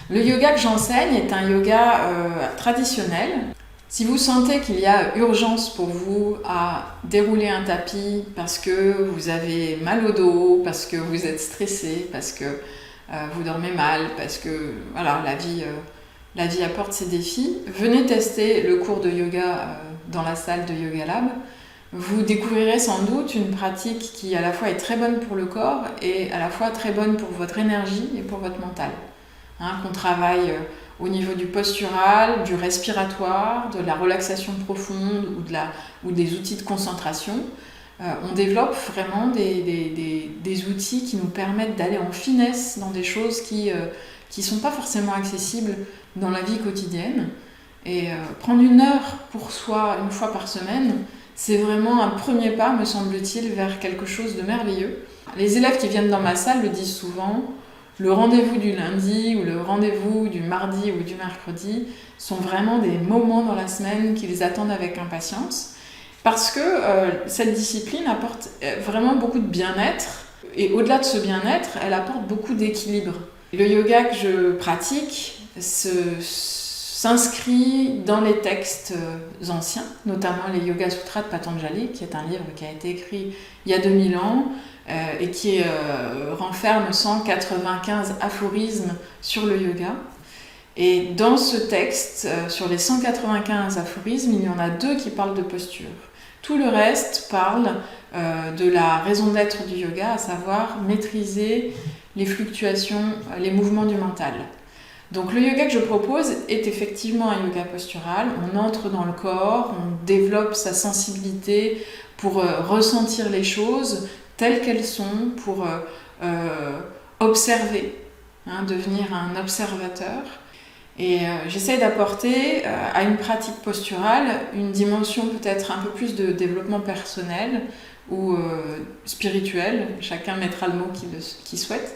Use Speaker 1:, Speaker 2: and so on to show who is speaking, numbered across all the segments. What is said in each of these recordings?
Speaker 1: Le yoga que j'enseigne est un yoga traditionnel. Si vous sentez qu'il y a urgence pour vous à dérouler un tapis parce que vous avez mal au dos, parce que vous êtes stressé, parce que vous dormez mal, parce que voilà, la vie apporte ses défis, venez tester le cours de yoga dans la salle de Yoga Lab. Vous découvrirez sans doute une pratique qui à la fois est très bonne pour le corps et à la fois très bonne pour votre énergie et pour votre mental. Qu'on travaille au niveau du postural, du respiratoire, de la relaxation profonde ou des outils de concentration. On développe vraiment des outils qui nous permettent d'aller en finesse dans des choses qui ne sont pas forcément accessibles dans la vie quotidienne. Et prendre une heure pour soi une fois par semaine, c'est vraiment un premier pas, me semble-t-il, vers quelque chose de merveilleux. Les élèves qui viennent dans ma salle le disent souvent, le rendez-vous du lundi ou le rendez-vous du mardi ou du mercredi sont vraiment des moments dans la semaine qu'ils attendent avec impatience parce que cette discipline apporte vraiment beaucoup de bien-être et au-delà de ce bien-être, elle apporte beaucoup d'équilibre. Le yoga que je pratique s'inscrit dans les textes anciens, notamment les Yoga Sutras de Patanjali, qui est un livre qui a été écrit il y a 2000 ans, et qui renferme 195 aphorismes sur le yoga. Et dans ce texte, sur les 195 aphorismes, il y en a 2 qui parlent de posture. Tout le reste parle de la raison d'être du yoga, à savoir maîtriser les fluctuations, les mouvements du mental. Donc le yoga que je propose est effectivement un yoga postural. On entre dans le corps, on développe sa sensibilité pour ressentir les choses telles qu'elles sont, pour observer, devenir un observateur. Et j'essaie d'apporter à une pratique posturale une dimension peut-être un peu plus de développement personnel ou spirituel, chacun mettra le mot qu'il souhaite,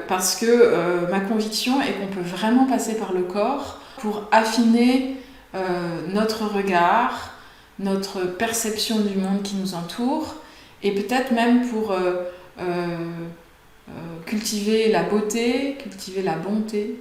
Speaker 1: parce que ma conviction est qu'on peut vraiment passer par le corps pour affiner notre regard, notre perception du monde qui nous entoure, et peut-être même pour cultiver la beauté, cultiver la bonté,